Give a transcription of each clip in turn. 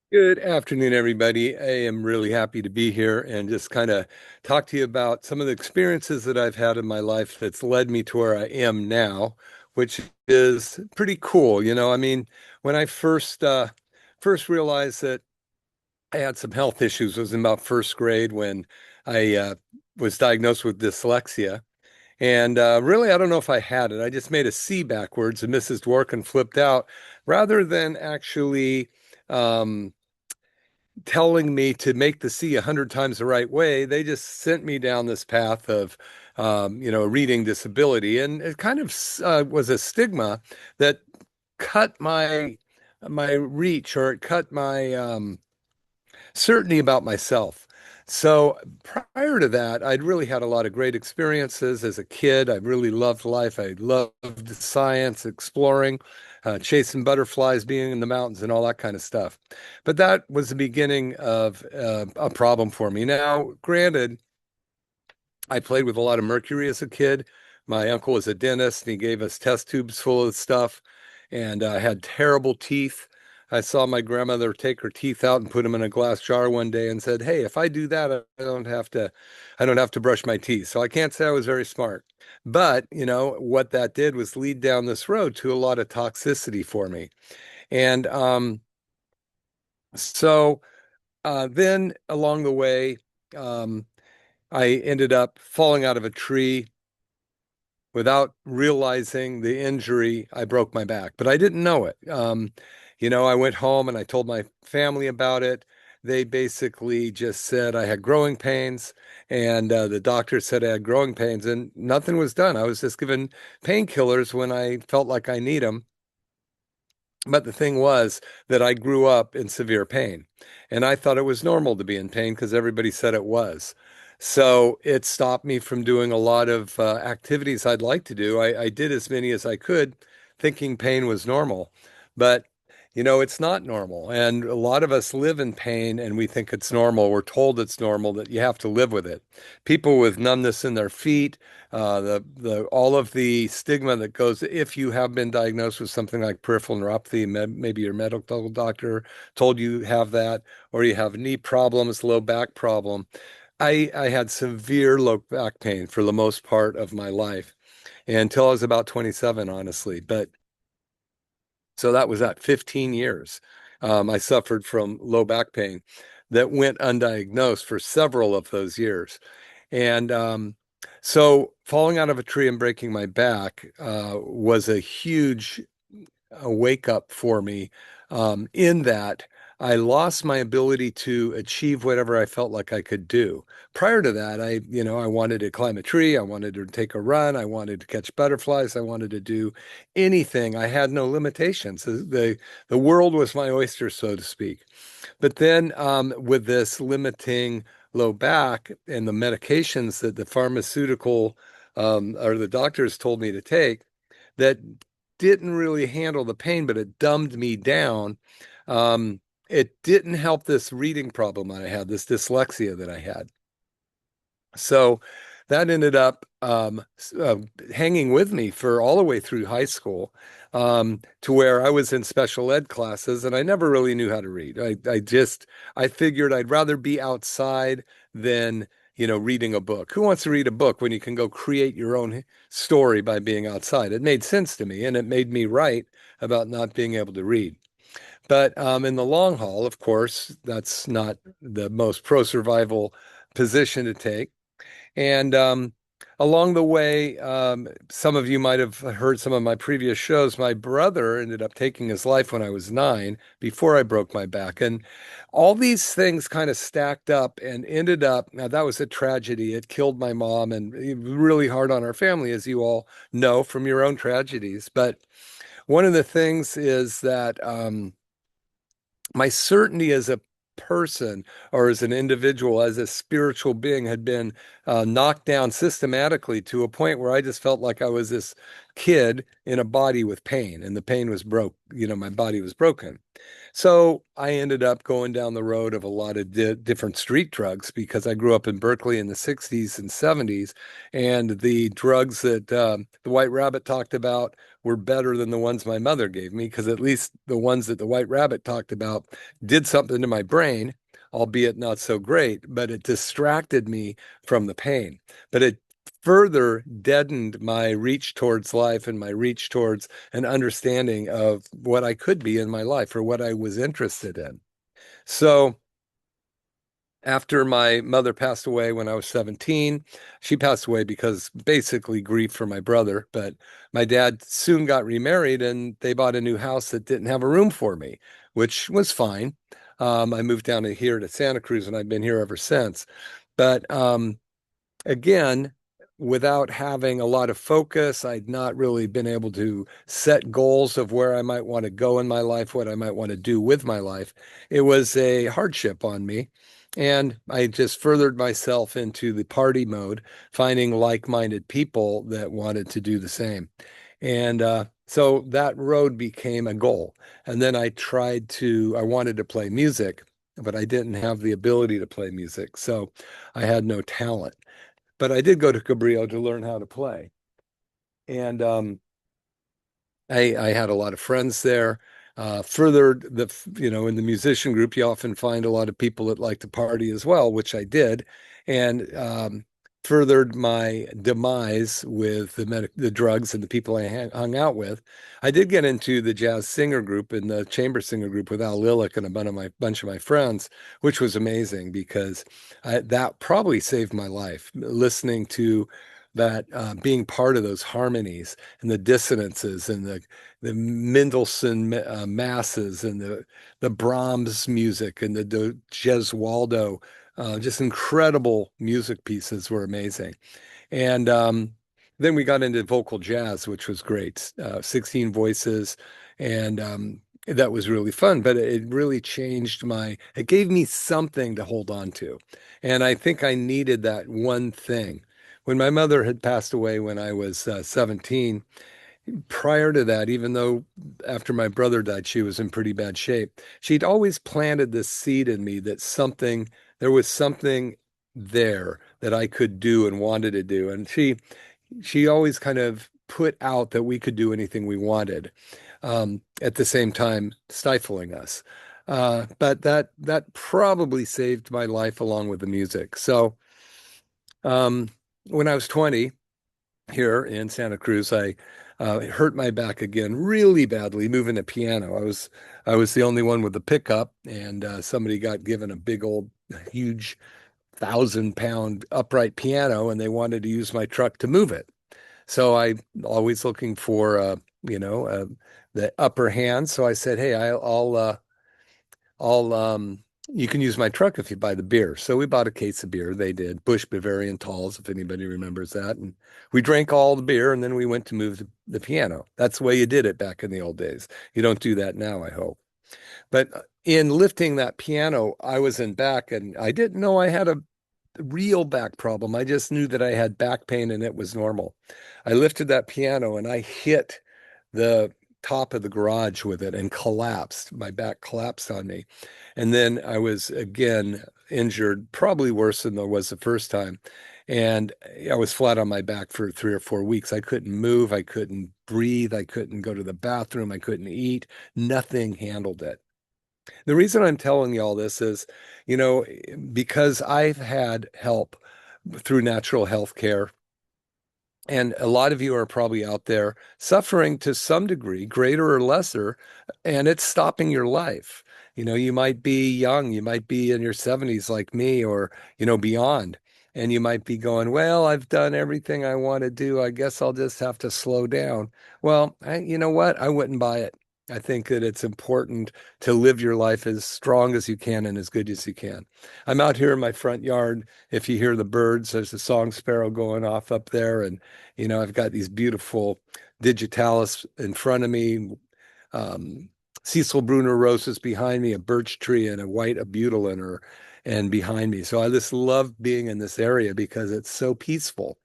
Good afternoon, everybody. I am really happy to be here and just kind of talk to you about some of the experiences that I've had in my life that's led me to where I am now, which is pretty cool. When I first realized that I had some health issues, was in about first grade when I was diagnosed with dyslexia. And really, I don't know if I had it. I just made a C backwards, and Mrs. Dworkin flipped out rather than actually. Um, Telling me to make the C 100 times the right way. They just sent me down this path of, a reading disability, and it kind of was a stigma that cut my reach, or it cut my certainty about myself. So prior to that, I'd really had a lot of great experiences as a kid. I really loved life. I loved science, exploring, chasing butterflies, being in the mountains, and all that kind of stuff. But that was the beginning of a problem for me. Now, granted, I played with a lot of mercury as a kid. My uncle was a dentist, and he gave us test tubes full of stuff, and I had terrible teeth. I saw my grandmother take her teeth out and put them in a glass jar one day and said, "Hey, if I do that, I don't have to brush my teeth." So I can't say I was very smart. But, what that did was lead down this road to a lot of toxicity for me. And so then along the way, um, I ended up falling out of a tree without realizing the injury. I broke my back, but I didn't know it. I went home and I told my family about it. They basically just said I had growing pains, and the doctor said I had growing pains, and nothing was done. I was just given painkillers when I felt like I need them. But the thing was that I grew up in severe pain, and I thought it was normal to be in pain because everybody said it was. So it stopped me from doing a lot of activities I'd like to do. I did as many as I could, thinking pain was normal. But, it's not normal. And a lot of us live in pain and we think it's normal. We're told it's normal, that you have to live with it. People with numbness in their feet, the all of the stigma that goes if you have been diagnosed with something like peripheral neuropathy, maybe your medical doctor told you have that, or you have knee problems, low back problem. I had severe low back pain for the most part of my life until I was about 27, honestly. But so that was at 15 years. I suffered from low back pain that went undiagnosed for several of those years. And so falling out of a tree and breaking my back was a huge wake up for me, in that I lost my ability to achieve whatever I felt like I could do. Prior to that, I wanted to climb a tree, I wanted to take a run, I wanted to catch butterflies, I wanted to do anything. I had no limitations. The world was my oyster, so to speak. But then, with this limiting low back and the medications that the pharmaceutical or the doctors told me to take, that didn't really handle the pain, but it dumbed me down. It didn't help this reading problem I had, this dyslexia that I had. So that ended up hanging with me for all the way through high school, to where I was in special ed classes and I never really knew how to read. I figured I'd rather be outside than, reading a book. Who wants to read a book when you can go create your own story by being outside? It made sense to me, and it made me right about not being able to read. But in the long haul, of course, that's not the most pro-survival position to take. And along the way, some of you might have heard some of my previous shows. My brother ended up taking his life when I was 9, before I broke my back. And all these things kind of stacked up and ended up, now that was a tragedy. It killed my mom, and really hard on our family, as you all know from your own tragedies. But one of the things is that my certainty as a person, or as an individual, as a spiritual being, had been knocked down systematically to a point where I just felt like I was this kid in a body with pain, and the pain was my body was broken. So I ended up going down the road of a lot of different street drugs because I grew up in Berkeley in the 60s and 70s. And the drugs that the White Rabbit talked about were better than the ones my mother gave me because at least the ones that the White Rabbit talked about did something to my brain, albeit not so great, but it distracted me from the pain. But it further deadened my reach towards life and my reach towards an understanding of what I could be in my life or what I was interested in. So after my mother passed away when I was 17, she passed away because basically grief for my brother. But my dad soon got remarried and they bought a new house that didn't have a room for me, which was fine. I moved down to here to Santa Cruz and I've been here ever since. But again, without having a lot of focus, I'd not really been able to set goals of where I might want to go in my life, what I might want to do with my life. It was a hardship on me. And I just furthered myself into the party mode, finding like-minded people that wanted to do the same. And so that road became a goal. And then I wanted to play music, but I didn't have the ability to play music. So I had no talent. But I did go to Cabrillo to learn how to play. And I had a lot of friends there. Further, in the musician group, you often find a lot of people that like to party as well, which I did, and furthered my demise with the drugs and the people I hung out with. I did get into the jazz singer group and the chamber singer group with Al Lilick and bunch of my friends, which was amazing because that probably saved my life. Listening to that, being part of those harmonies and the dissonances and the Mendelssohn masses and the Brahms music and the Gesualdo, just incredible music pieces were amazing. And then we got into vocal jazz, which was great. 16 voices, and that was really fun. But it really it gave me something to hold on to. And I think I needed that one thing. When my mother had passed away when I was 17, prior to that, even though after my brother died, she was in pretty bad shape, she'd always planted this seed in me that there was something there that I could do and wanted to do. And she always kind of put out that we could do anything we wanted, at the same time stifling us. But that probably saved my life along with the music. So um, when I was 20, here in Santa Cruz, I hurt my back again really badly moving a piano. I was the only one with the pickup, and somebody got given a big old, huge 1,000-pound upright piano, and they wanted to use my truck to move it. So I always looking for the upper hand. So I said, "Hey, I'll you can use my truck if you buy the beer." So we bought a case of beer. They did Bush Bavarian Talls, if anybody remembers that. And we drank all the beer and then we went to move the piano. That's the way you did it back in the old days. You don't do that now, I hope. But in lifting that piano, I was in back and I didn't know I had a real back problem. I just knew that I had back pain and it was normal. I lifted that piano and I hit the top of the garage with it and collapsed. My back collapsed on me. And then I was again injured, probably worse than there was the first time. And I was flat on my back for 3 or 4 weeks. I couldn't move. I couldn't breathe. I couldn't go to the bathroom. I couldn't eat. Nothing handled it. The reason I'm telling you all this is, because I've had help through natural health care. And a lot of you are probably out there suffering to some degree, greater or lesser, and it's stopping your life. You might be young, you might be in your 70s like me, or, beyond. And you might be going, well, I've done everything I want to do. I guess I'll just have to slow down. Well, you know what? I wouldn't buy it. I think that it's important to live your life as strong as you can and as good as you can. I'm out here in my front yard. If you hear the birds, there's a song sparrow going off up there. And I've got these beautiful digitalis in front of me, um, Cecil Bruner roses behind me, a birch tree, and a white abutiliner and behind me. So I just love being in this area because it's so peaceful.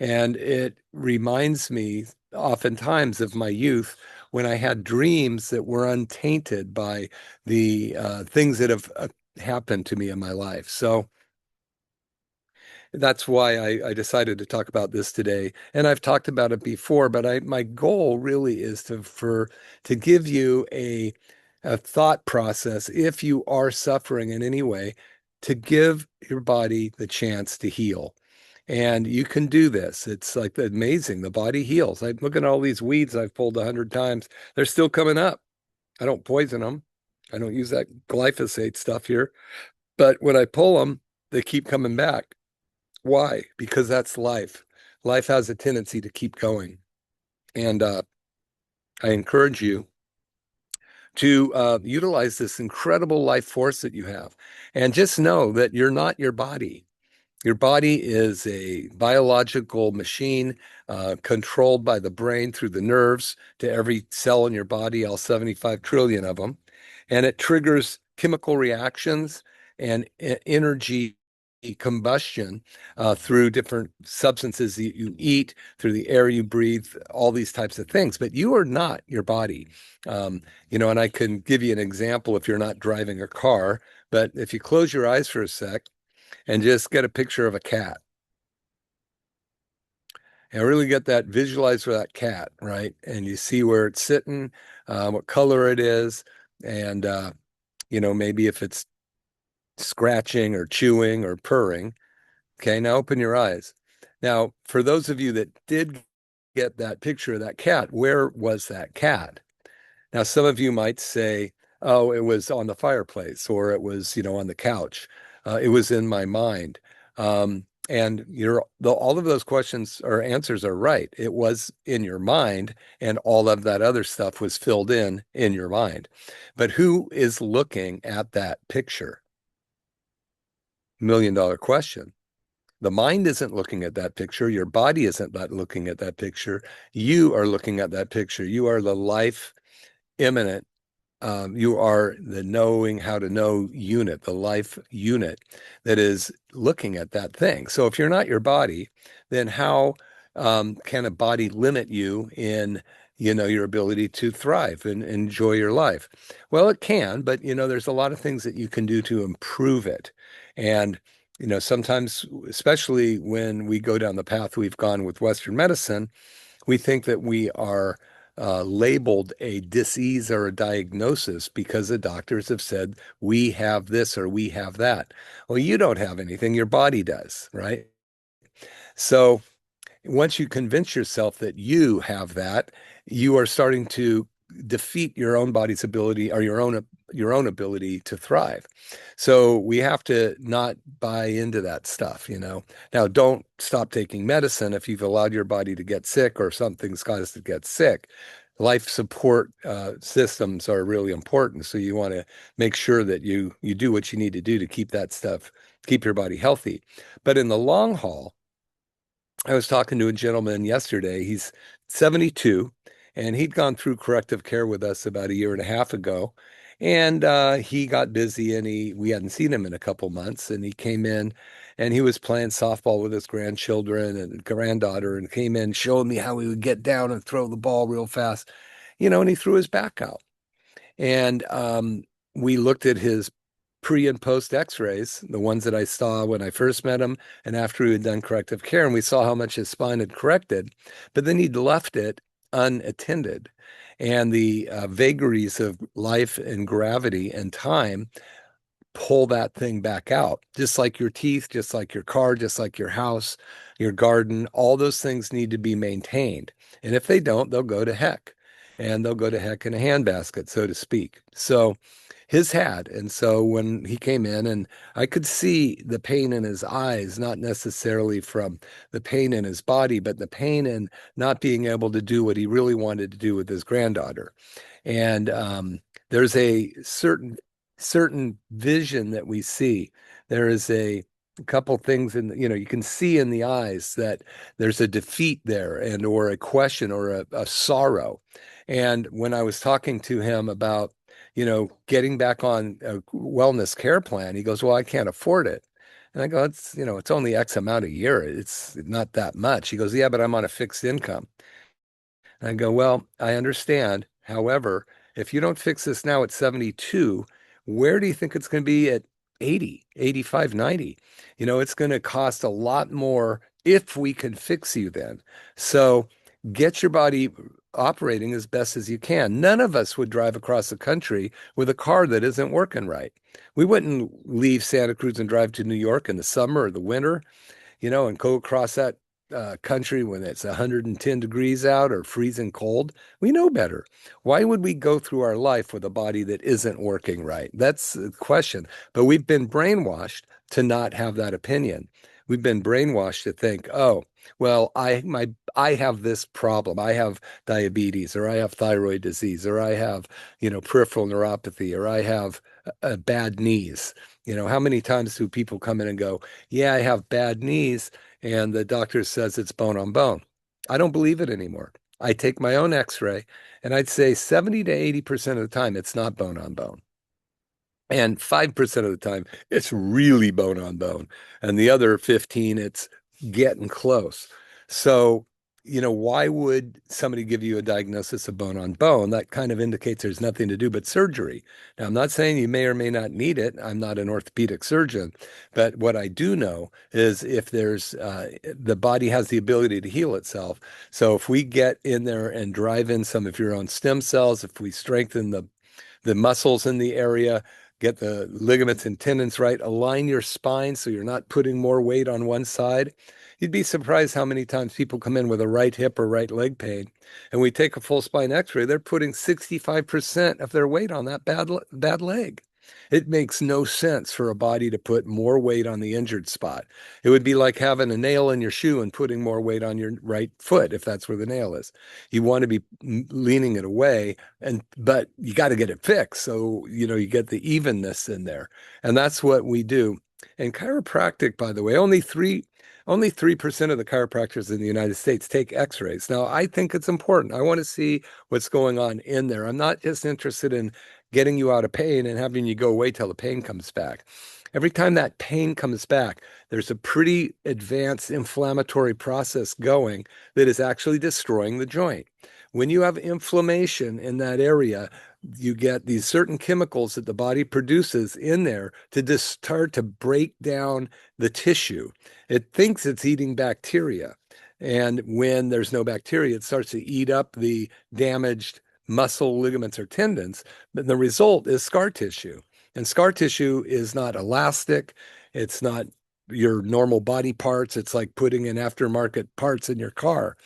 And it reminds me oftentimes of my youth when I had dreams that were untainted by the things that have happened to me in my life. So that's why I decided to talk about this today. And I've talked about it before, but my goal really is to give you a thought process if you are suffering in any way, to give your body the chance to heal. And you can do this. It's like amazing. The body heals. I look at all these weeds I've pulled 100 times. They're still coming up. I don't poison them. I don't use that glyphosate stuff here. But when I pull them, they keep coming back. Why? Because that's life. Life has a tendency to keep going. And I encourage you to utilize this incredible life force that you have. And just know that you're not your body. Your body is a biological machine controlled by the brain through the nerves to every cell in your body, all 75 trillion of them. And it triggers chemical reactions and energy combustion through different substances that you eat, through the air you breathe, all these types of things. But you are not your body. And I can give you an example if you're not driving a car. But if you close your eyes for a sec, and just get a picture of a cat and really get that visualize for that cat, right? And you see where it's sitting, what color it is, and maybe if it's scratching or chewing or purring. Okay, now open your eyes. Now, for those of you that did get that picture of that cat, where was that cat? Now, some of you might say, oh, it was on the fireplace or it was, on the couch. It was in my mind. And all of those questions or answers are right. It was in your mind, and all of that other stuff was filled in your mind. But who is looking at that picture? $1 million question. The mind isn't looking at that picture. Your body isn't looking at that picture. You are looking at that picture. You are the life imminent. You are the knowing how to know unit, the life unit that is looking at that thing. So if you're not your body, then how can a body limit you in, your ability to thrive and enjoy your life? Well, it can, but there's a lot of things that you can do to improve it. And sometimes, especially when we go down the path we've gone with Western medicine, we think that we are labeled a disease or a diagnosis because the doctors have said we have this or we have that. Well, you don't have anything, your body does, right? So once you convince yourself that you have that, you are starting to defeat your own body's ability or your own ability to thrive. So we have to not buy into that stuff. Now, don't stop taking medicine if you've allowed your body to get sick or something's caused to get sick. Life support systems are really important. So you want to make sure that you do what you need to do to keep that stuff, keep your body healthy. But in the long haul, I was talking to a gentleman yesterday. He's 72, and he'd gone through corrective care with us about a year and a half ago. And he got busy, and we hadn't seen him in a couple months. And he came in, and he was playing softball with his grandchildren and granddaughter, and came in showing me how he would get down and throw the ball real fast, and he threw his back out. And we looked at his pre and post x-rays, the ones that I saw when I first met him and after he had done corrective care, and we saw how much his spine had corrected, but then he'd left it unattended. And the vagaries of life and gravity and time pull that thing back out, just like your teeth, just like your car, just like your house, your garden. All those things need to be maintained. And if they don't, they'll go to heck. And they'll go to heck in a handbasket, so to speak. So his had. And so when he came in, and I could see the pain in his eyes, not necessarily from the pain in his body, but the pain in not being able to do what he really wanted to do with his granddaughter. And there's a certain vision that we see. There is a couple things you can see in the eyes that there's a defeat there and or a question or a sorrow. And when I was talking to him about, getting back on a wellness care plan, he goes, well, I can't afford it. And I go, it's only X amount a year. It's not that much. He goes, yeah, but I'm on a fixed income. And I go, well, I understand. However, if you don't fix this now at 72, where do you think it's going to be at 80, 85, 90? It's going to cost a lot more if we can fix you then. So get your body operating as best as you can. None of us would drive across the country with a car that isn't working right. We wouldn't leave Santa Cruz and drive to New York in the summer or the winter, and go across that country when it's 110 degrees out or freezing cold. We know better. Why would we go through our life with a body that isn't working right? That's the question. But we've been brainwashed to not have that opinion. We've been brainwashed to think, oh, well, I have this problem. I have diabetes, or I have thyroid disease, or I have, peripheral neuropathy, or I have bad knees. How many times do people come in and go, yeah, I have bad knees, and the doctor says it's bone on bone? I don't believe it anymore. I take my own x-ray, and I'd say 70 to 80% of the time it's not bone on bone. And 5% of the time it's really bone on bone. And the other 15, it's getting close. So, why would somebody give you a diagnosis of bone on bone? That kind of indicates there's nothing to do but surgery. Now, I'm not saying you may or may not need it. I'm not an orthopedic surgeon, but what I do know is if the body has the ability to heal itself. So if we get in there and drive in some of your own stem cells, if we strengthen the muscles in the area, get the ligaments and tendons right, align your spine so you're not putting more weight on one side. You'd be surprised how many times people come in with a right hip or right leg pain, and we take a full spine x-ray, they're putting 65% of their weight on that bad leg. It makes no sense for a body to put more weight on the injured spot. It would be like having a nail in your shoe and putting more weight on your right foot if that's where the nail is. You want to be leaning it away, but you got to get it fixed. So, you get the evenness in there. And that's what we do. And chiropractic, by the way, only 3% of the chiropractors in the United States take x-rays. Now, I think it's important. I want to see what's going on in there. I'm not just interested in getting you out of pain and having you go away till the pain comes back. Every time that pain comes back, there's a pretty advanced inflammatory process going that is actually destroying the joint. When you have inflammation in that area, you get these certain chemicals that the body produces in there to just start to break down the tissue. It thinks it's eating bacteria. And when there's no bacteria, it starts to eat up the damaged muscle, ligaments, or tendons. But the result is scar tissue. And scar tissue is not elastic. It's not your normal body parts. It's like putting in aftermarket parts in your car.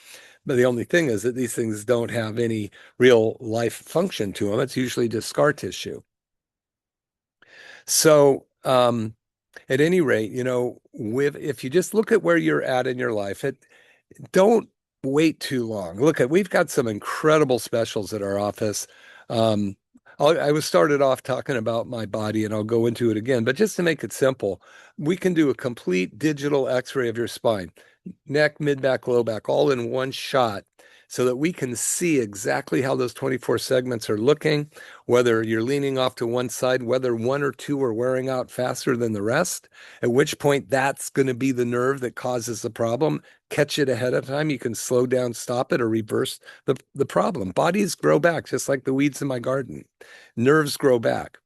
But the only thing is that these things don't have any real life function to them. It's usually just scar tissue. So, at any rate, if you just look at where you're at in your life, don't wait too long. We've got some incredible specials at our office. Um, I was started off talking about my body, and I'll go into it again. But just to make it simple, we can do a complete digital X-ray of your spine, neck, mid back, low back, all in one shot, so that we can see exactly how those 24 segments are looking, whether you're leaning off to one side, whether one or two are wearing out faster than the rest, at which point that's going to be the nerve that causes the problem. Catch it ahead of time. You can slow down, stop it, or reverse the problem. Bodies grow back, just like the weeds in my garden. Nerves grow back.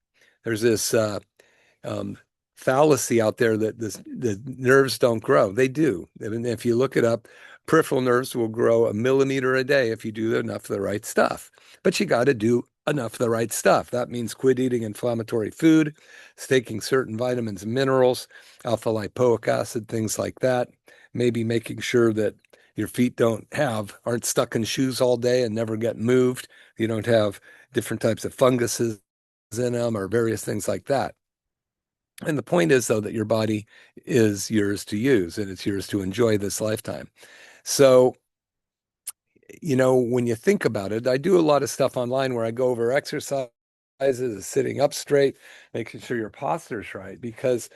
There's this um, fallacy out there that the nerves don't grow. They do. And if you look it up, peripheral nerves will grow a millimeter a day if you do enough of the right stuff. But you got to do enough of the right stuff. That means quit eating inflammatory food, taking certain vitamins and minerals, alpha lipoic acid, things like that. Maybe making sure that your feet aren't stuck in shoes all day and never get moved. You don't have different types of funguses in them or various things like that. And the point is, though, that your body is yours to use and it's yours to enjoy this lifetime. So, when you think about it, I do a lot of stuff online where I go over exercises, sitting up straight, making sure your posture's right, because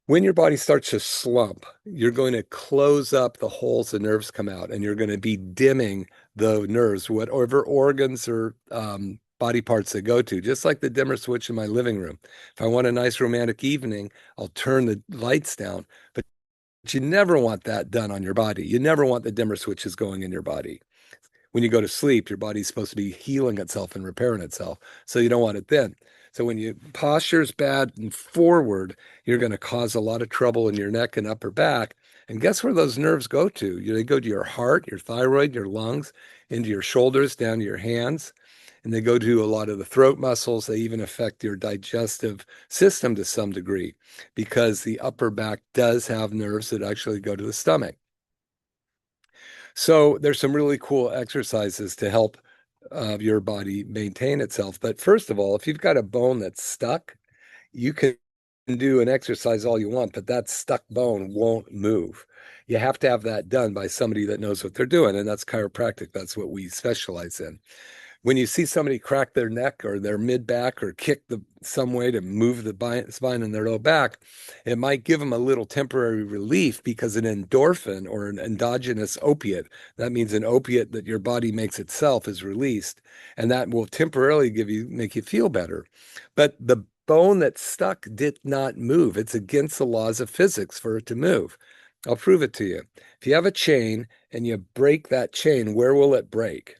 when your body starts to slump, you're going to close up the holes the nerves come out, and you're going to be dimming the nerves, whatever organs or body parts that go to, just like the dimmer switch in my living room. If I want a nice romantic evening, I'll turn the lights down. But you never want that done on your body. You never want the dimmer switches going in your body. When you go to sleep, your body's supposed to be healing itself and repairing itself. So you don't want it then. So when your posture's bad and forward, you're going to cause a lot of trouble in your neck and upper back. And guess where those nerves go to? They go to your heart, your thyroid, your lungs, into your shoulders, down to your hands. And they go to a lot of the throat muscles. They even affect your digestive system to some degree because the upper back does have nerves that actually go to the stomach. So there's some really cool exercises to help your body maintain itself. But first of all, if you've got a bone that's stuck, you can do an exercise all you want, but that stuck bone won't move. You have to have that done by somebody that knows what they're doing, and that's chiropractic. That's what we specialize in. When you see somebody crack their neck or their mid back or kick some way to move the spine in their low back, it might give them a little temporary relief because an endorphin or an endogenous opiate, that means an opiate that your body makes itself, is released, and that will temporarily make you feel better. But the bone that's stuck did not move. It's against the laws of physics for it to move. I'll prove it to you. If you have a chain and you break that chain, where will it break?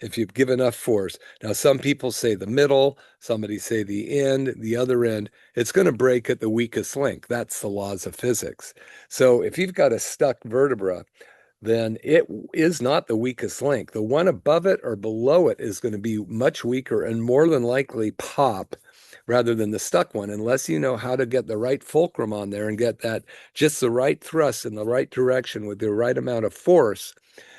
If you give enough force. Now, some people say the middle, somebody say the end, the other end. It's going to break at the weakest link. That's the laws of physics. So if you've got a stuck vertebra, then it is not the weakest link. The one above it or below it is going to be much weaker and more than likely pop rather than the stuck one, unless you know how to get the right fulcrum on there and get that just the right thrust in the right direction with the right amount of force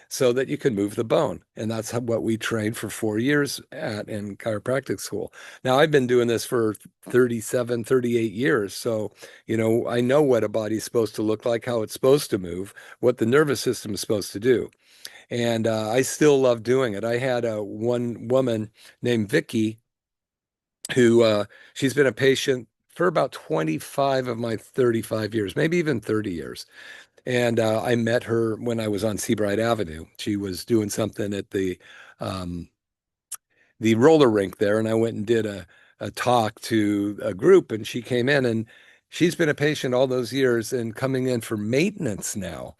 so that you can move the bone. And that's what we trained for 4 years at in chiropractic school. Now, I've been doing this for 37, 38 years. So, I know what a body's supposed to look like, how it's supposed to move, what the nervous system is supposed to do. And I still love doing it. I had one woman named Vicky who she's been a patient for about 25 of my 35 years, maybe even 30 years. And I met her when I was on Seabright Avenue. She was doing something at um, the roller rink there, and I went and did a talk to a group, and she came in, and she's been a patient all those years and coming in for maintenance now.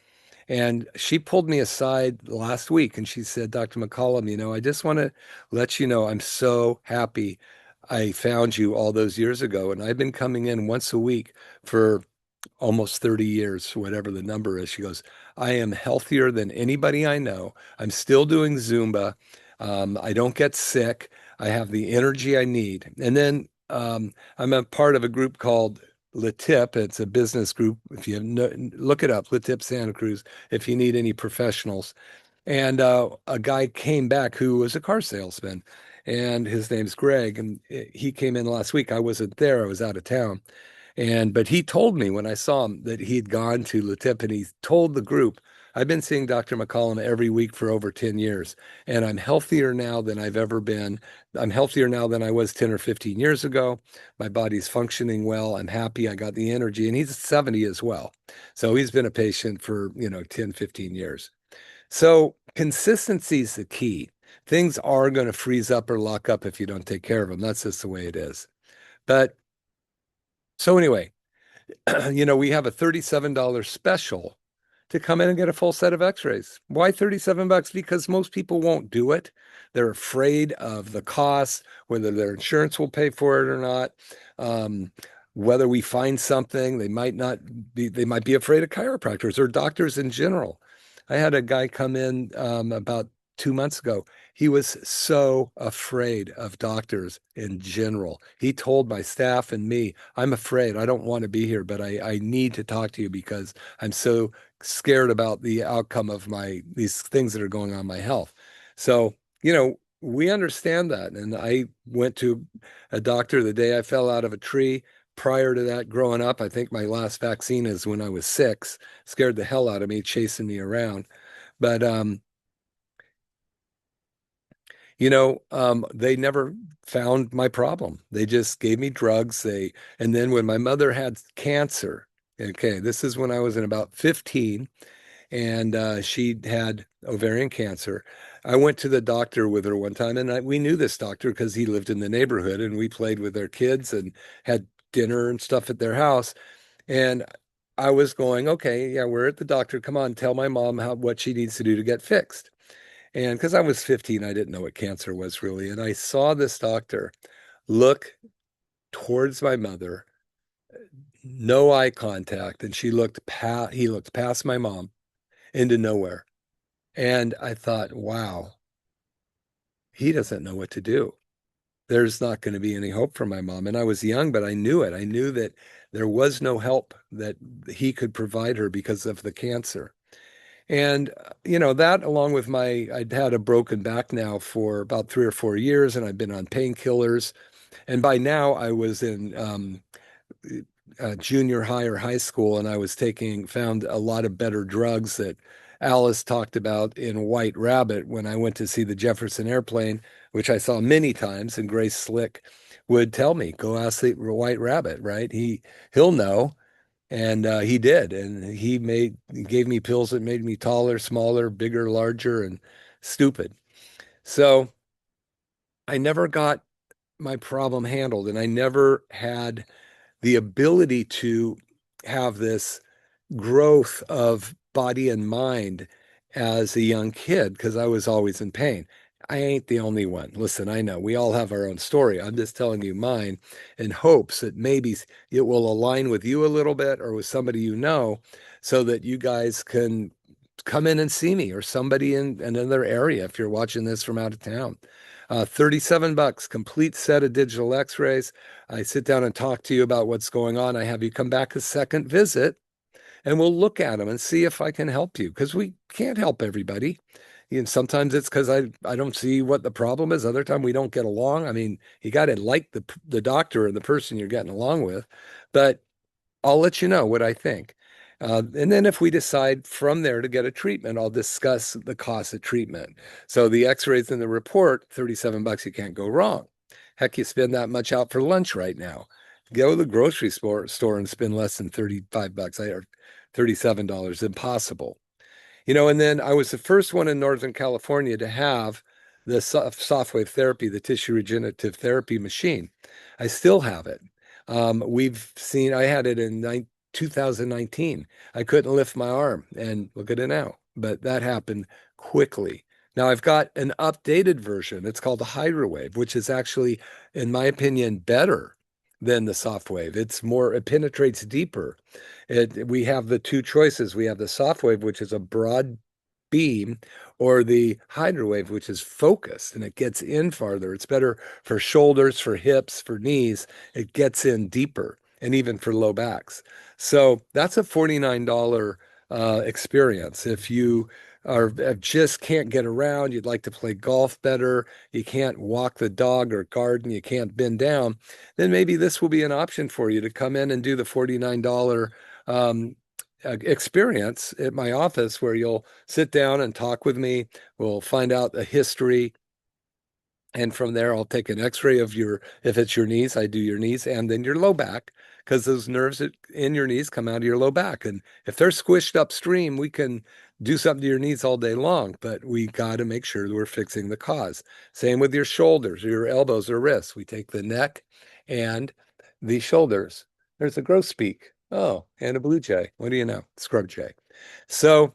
And she pulled me aside last week and she said, Dr. McCollum, I just want to let you know I'm so happy I found you all those years ago. And I've been coming in once a week for almost 30 years, whatever the number is. She goes, I am healthier than anybody I know. I'm still doing Zumba. I don't get sick. I have the energy I need. And then I'm a part of a group called Latip. It's a business group. If you know, look it up, Latip Santa Cruz, if you need any professionals. And a guy came back who was a car salesman, and his name's Greg. And he came in last week. I wasn't there. I was out of town. But he told me when I saw him that he'd gone to Latip and he told the group, I've been seeing Dr. McCollum every week for over 10 years, and I'm healthier now than I've ever been. I'm healthier now than I was 10 or 15 years ago. My body's functioning well. I'm happy. I got the energy, and he's 70 as well. So he's been a patient for, 10, 15 years. So consistency is the key. Things are going to freeze up or lock up if you don't take care of them. That's just the way it is. But so anyway, we have a $37 special to come in and get a full set of x-rays. Why 37 bucks? Because most people won't do it. They're afraid of the cost, whether their insurance will pay for it or not. Whether we find something, they might be afraid of chiropractors or doctors in general. I had a guy come in about 2 months ago. He was so afraid of doctors in general. He told my staff and me, I'm afraid. I don't want to be here, but I need to talk to you because I'm so scared about the outcome of these things that are going on in my health. So, we understand that. And I went to a doctor the day I fell out of a tree. Prior to that, growing up, I think my last vaccine is when I was 6, scared the hell out of me, chasing me around. But they never found my problem. They just gave me drugs. And then when my mother had cancer, okay, this is when I was in about 15, and she had ovarian cancer. I went to the doctor with her one time, and we knew this doctor because he lived in the neighborhood, and we played with their kids and had dinner and stuff at their house. And I was going, okay, yeah, we're at the doctor. Come on, tell my mom what she needs to do to get fixed. And because I was 15, I didn't know what cancer was really. And I saw this doctor look towards my mother, no eye contact, and he looked past my mom into nowhere. And I thought, wow, he doesn't know what to do. There's not going to be any hope for my mom. And I was young, but I knew it. I knew that there was no help that he could provide her because of the cancer. And, that along with I'd had a broken back now for about 3 or 4 years, and I've been on painkillers. And by now I was in junior high or high school, and I was found a lot of better drugs that Alice talked about in White Rabbit when I went to see the Jefferson Airplane, which I saw many times, and Grace Slick would tell me, go ask the White Rabbit, right? He'll know. And he did, and he gave me pills that made me taller, smaller, bigger, larger, and stupid. So I never got my problem handled, and I never had the ability to have this growth of body and mind as a young kid because I was always in pain. I ain't the only one. Listen, I know we all have our own story. I'm just telling you mine in hopes that maybe it will align with you a little bit or with somebody you know so that you guys can come in and see me or somebody in another area if you're watching this from out of town. $37, complete set of digital x-rays. I sit down and talk to you about what's going on. I have you come back a second visit and we'll look at them and see if I can help you because we can't help everybody. Sometimes it's because I don't see what the problem is. Other time we don't get along. I mean, you got to like the doctor and the person you're getting along with, but I'll let you know what I think. And then if we decide from there to get a treatment, I'll discuss the cost of treatment. So the x-rays in the report, $37, you can't go wrong. Heck, you spend that much out for lunch right now. Go to the grocery store and spend less than $35 or $37. Impossible. And then I was the first one in Northern California to have the soft wave therapy, the tissue regenerative therapy machine. I still have it. I had it in 2019. I couldn't lift my arm, and look at it now. But that happened quickly. Now I've got an updated version. It's called the Hydrowave, which is actually, in my opinion, better than the soft wave. It penetrates deeper. We have the two choices. We have the soft wave, which is a broad beam, or the hydrowave, which is focused and it gets in farther. It's better for shoulders, for hips, for knees. It gets in deeper and even for low backs. So that's a $49 experience. If you just can't get around, you'd like to play golf better, you can't walk the dog or garden, you can't bend down, then maybe this will be an option for you to come in and do the $49 experience at my office where you'll sit down and talk with me. We'll find out a history. And from there, I'll take an x-ray of if it's your knees, I do your knees and then your low back, because those nerves in your knees come out of your low back. And if they're squished upstream, we can do something to your knees all day long, but we got to make sure that we're fixing the cause. Same with your shoulders or your elbows or wrists. We take the neck and the shoulders. There's a grosbeak. Oh, and a blue jay. What do you know? Scrub jay. So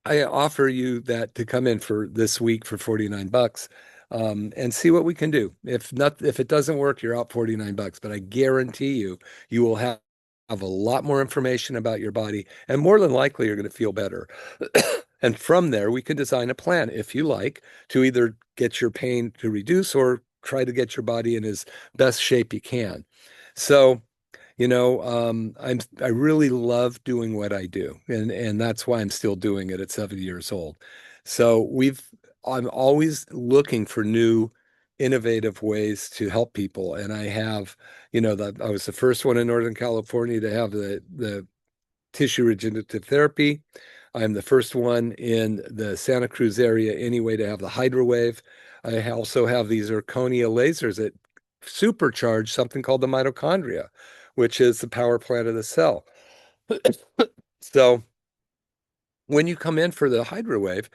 I offer you that to come in for this week for $49, and see what we can do. If it doesn't work, you're out $49, but I guarantee you will have a lot more information about your body, and more than likely you're going to feel better. And from there, we can design a plan, if you like, to either get your pain to reduce or try to get your body in as best shape you can. So I really love doing what I do, and that's why I'm still doing it at 70 years old. So I'm always looking for new, innovative ways to help people, and I was the first one in Northern California to have the tissue regenerative therapy. I'm the first one in the Santa Cruz area anyway to have the hydrowave. I also have these zirconia lasers that supercharge something called the mitochondria, which is the power plant of the cell. So When you come in for the hydrowave,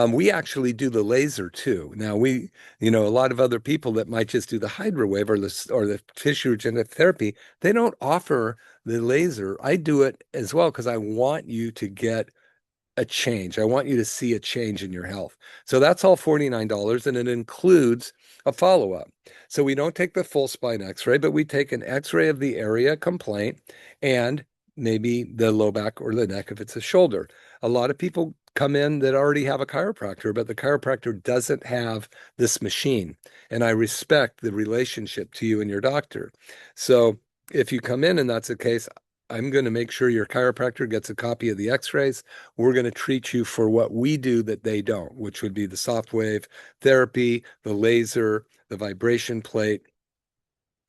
we actually do the laser too. Now a lot of other people that might just do the hydrowave or the tissue regenerative therapy, they don't offer the laser. I do it as well because I want you to get a change. I want you to see a change in your health. So that's all $49, and it includes a follow-up. So we don't take the full spine x-ray, but we take an x-ray of the area complaint and maybe the low back or the neck if it's a shoulder. A lot of people come in that already have a chiropractor, but the chiropractor doesn't have this machine. And I respect the relationship to you and your doctor. So if you come in and that's the case, I'm going to make sure your chiropractor gets a copy of the x-rays. We're going to treat you for what we do that they don't, which would be the soft wave therapy, the laser, the vibration plate.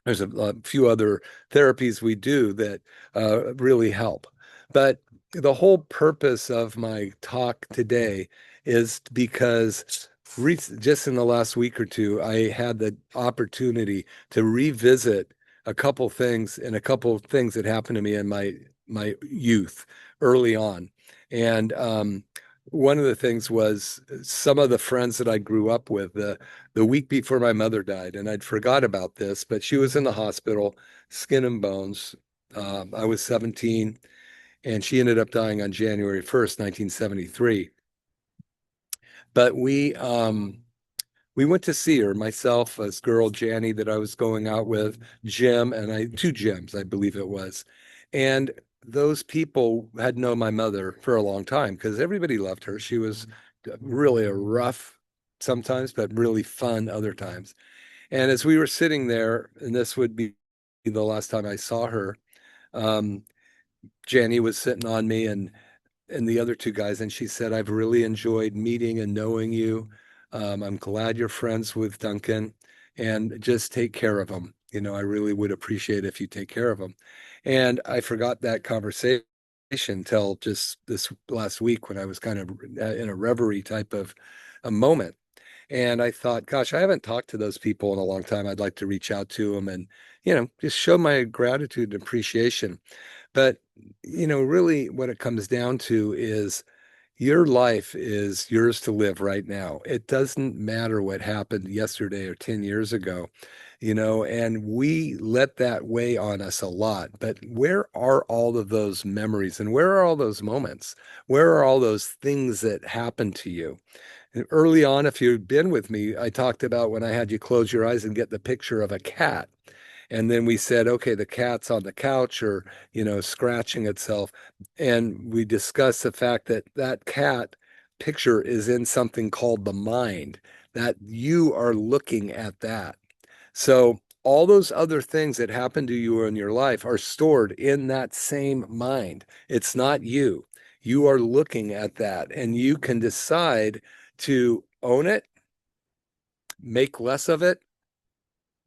There's a few other therapies we do that really help. But the whole purpose of my talk today is because just in the last week or two, I had the opportunity to revisit a couple things and a couple of things that happened to me in my youth early on. And one of the things was some of the friends that I grew up with, the week before my mother died, and I'd forgot about this, but she was in the hospital, skin and bones. I was 17, and she ended up dying on January 1st, 1973. But we went to see her, myself, this girl, Janny, that I was going out with, Jim, and two Jims, I believe it was. And those people had known my mother for a long time because everybody loved her. She was really a rough sometimes, but really fun other times. And as we were sitting there, and this would be the last time I saw her, um, Janny was sitting on me and the other two guys, and she said, "I've really enjoyed meeting and knowing you. I'm glad you're friends with Duncan, and just take care of him. I really would appreciate if you take care of him." And I forgot that conversation till just this last week when I was kind of in a reverie type of a moment. And I thought, gosh, I haven't talked to those people in a long time. I'd like to reach out to them and, just show my gratitude and appreciation. But, really what it comes down to is your life is yours to live right now. It doesn't matter what happened yesterday or 10 years ago, and we let that weigh on us a lot. But where are all of those memories and where are all those moments? Where are all those things that happened to you? And early on, if you've been with me, I talked about when I had you close your eyes and get the picture of a cat. And then we said, okay, the cat's on the couch or, scratching itself. And we discussed the fact that that cat picture is in something called the mind, that you are looking at that. So all those other things that happen to you in your life are stored in that same mind. It's not you. You are looking at that and you can decide to own it, make less of it,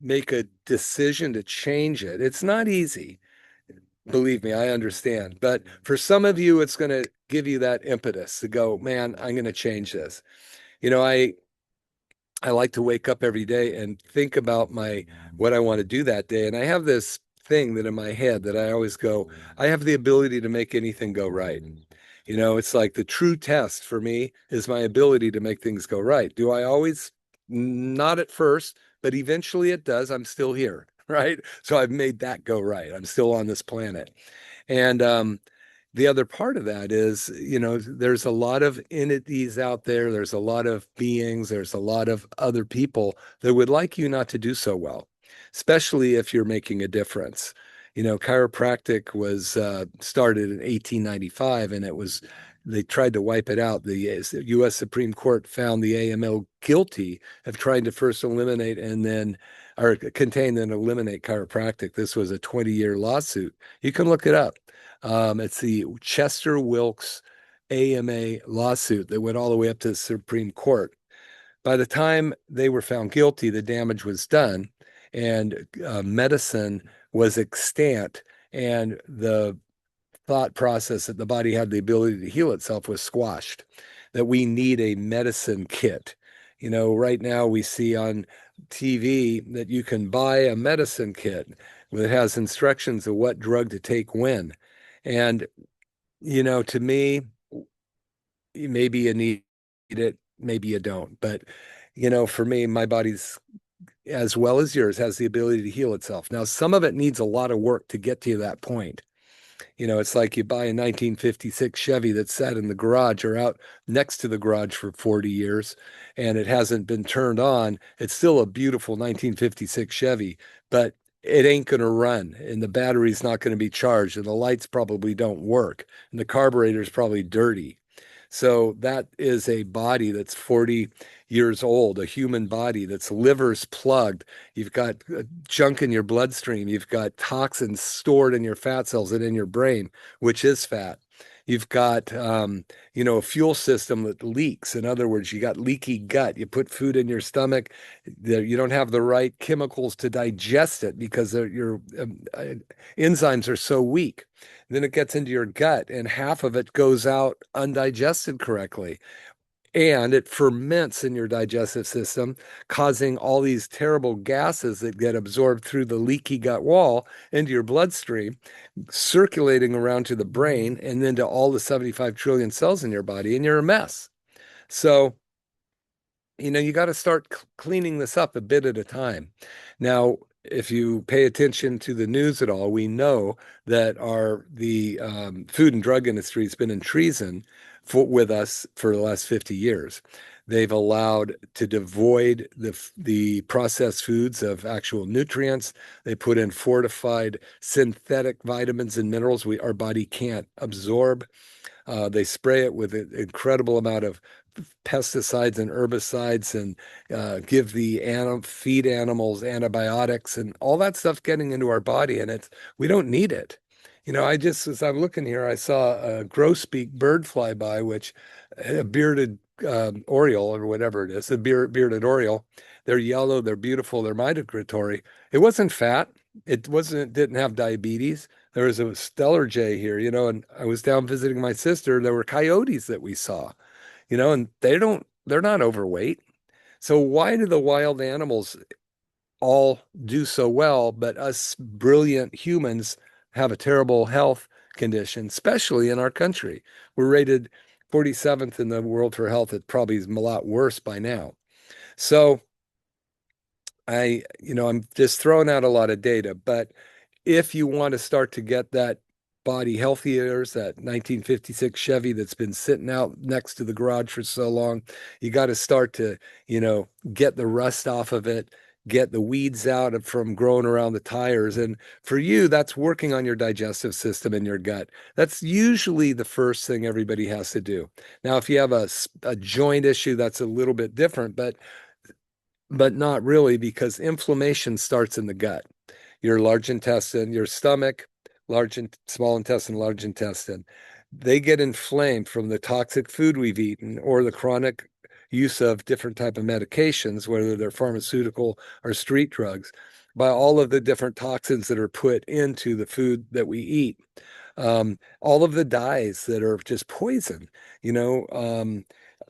make a decision to change it. It's not easy. Believe me, I understand. But for some of you, it's going to give you that impetus to go, man, I'm going to change this. You know, I I like to wake up every day and think about my what I want to do that day. And I have this thing that in my head that I always go, I have the ability to make anything go right. It's like the true test for me is my ability to make things go right. Do I always? Not at first, but eventually it does. I'm still here, right? So I've made that go right. I'm still on this planet. And the other part of that is, there's a lot of entities out there. There's a lot of beings. There's a lot of other people that would like you not to do so well, especially if you're making a difference. Chiropractic was started in 1895, and they tried to wipe it out. The U.S. Supreme Court found the AML guilty of trying to first eliminate and then, or contain and eliminate chiropractic. This was a 20-year lawsuit. You can look it up. It's the Chester Wilkes AMA lawsuit that went all the way up to the Supreme Court. By the time they were found guilty, the damage was done, and medicine was extant, and the thought process that the body had the ability to heal itself was squashed. That we need a medicine kit. Right now we see on TV that you can buy a medicine kit that has instructions of what drug to take when. And to me, maybe you need it, maybe you don't. But, for me, my body's as well as yours has the ability to heal itself. Now, some of it needs a lot of work to get to that point. It's like you buy a 1956 Chevy that's sat in the garage or out next to the garage for 40 years and it hasn't been turned on. It's still a beautiful 1956 Chevy, but it ain't going to run and the battery's not going to be charged and the lights probably don't work and the carburetor's probably dirty. So that is a body that's 40 years old, a human body that's liver's plugged. You've got junk in your bloodstream. You've got toxins stored in your fat cells and in your brain, which is fat. You've got, a fuel system that leaks. In other words, you got leaky gut. You put food in your stomach, you don't have the right chemicals to digest it because your enzymes are so weak. Then it gets into your gut, and half of it goes out undigested correctly. And it ferments in your digestive system, causing all these terrible gases that get absorbed through the leaky gut wall into your bloodstream, circulating around to the brain and then to all the 75 trillion cells in your body, and you're a mess. So, you got to start cleaning this up a bit at a time. Now, if you pay attention to the news at all, we know that the food and drug industry has been in treason with us for the last 50 years. They've allowed to devoid the processed foods of actual nutrients. They put in fortified synthetic vitamins and minerals our body can't absorb. They spray it with an incredible amount of pesticides and herbicides and give feed animals antibiotics and all that stuff getting into our body. And we don't need it. As I'm looking here, I saw a grosbeak bird fly by, which a bearded oriole or whatever it is, a bearded oriole. They're yellow, they're beautiful, they're migratory. It wasn't fat. Didn't have diabetes. There was a stellar jay here, and I was down visiting my sister. There were coyotes that we saw, and they're not overweight. So why do the wild animals all do so well, but us brilliant humans have a terrible health condition, especially in our country? We're rated 47th in the world for health. It probably is a lot worse by now. So I'm just throwing out a lot of data, but if you want to start to get that body healthier, that 1956 Chevy that's been sitting out next to the garage for so long, you got to start to, get the rust off of it, get the weeds out from growing around the tires. And for you, that's working on your digestive system and your gut. That's usually the first thing everybody has to do. Now, if you have a joint issue, that's a little bit different, but not really because inflammation starts in the gut, your large intestine, your stomach, small intestine, large intestine. They get inflamed from the toxic food we've eaten or the chronic use of different type of medications, whether they're pharmaceutical or street drugs, by all of the different toxins that are put into the food that we eat. All of the dyes that are just poison, the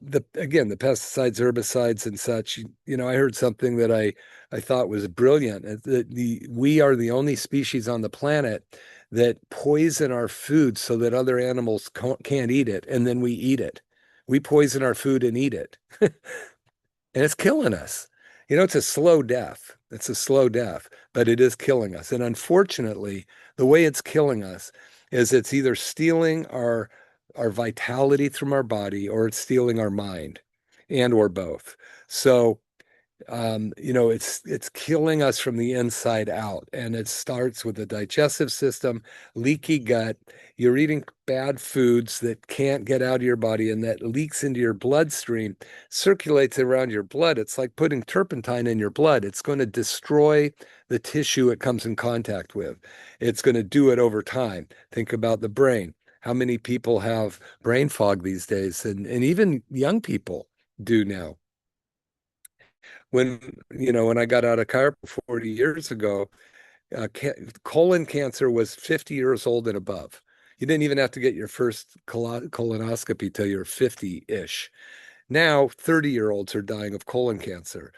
pesticides, herbicides, and such. I heard something that I thought was brilliant. We are the only species on the planet that poison our food so that other animals can't eat it, and then we eat it. We poison our food and eat it, and it's killing us. It's a slow death. It's a slow death, but it is killing us. And unfortunately, the way it's killing us is it's either stealing our vitality from our body or it's stealing our mind and or both. So it's killing us from the inside out, and it starts with the digestive system, leaky gut. You're eating bad foods that can't get out of your body, and that leaks into your bloodstream, circulates around your blood. It's like putting turpentine in your blood. It's going to destroy the tissue it comes in contact with. It's going to do it over time. Think about the brain. How many people have brain fog these days, and even young people do now. When I got out of chiropractic 40 years ago, colon cancer was 50 years old and above. You didn't even have to get your first colonoscopy till you're 50-ish. Now, 30-year-olds are dying of colon cancer.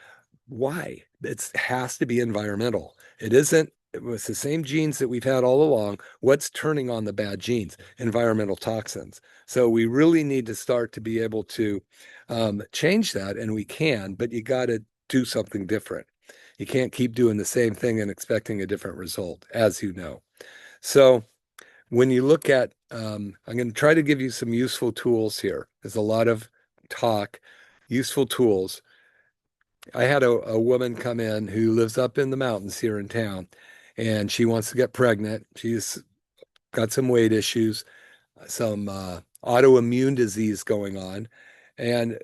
Why? It has to be environmental. It isn't it was the same genes that we've had all along. What's turning on the bad genes? Environmental toxins. So we really need to start to be able to change that, and we can, but you got to do something different. You can't keep doing the same thing and expecting a different result, as you know. So when you look at, I'm going to try to give you some useful tools here. There's a lot of talk, useful tools. I had a woman come in who lives up in the mountains here in town, and she wants to get pregnant. She's got some weight issues, some autoimmune disease going on, and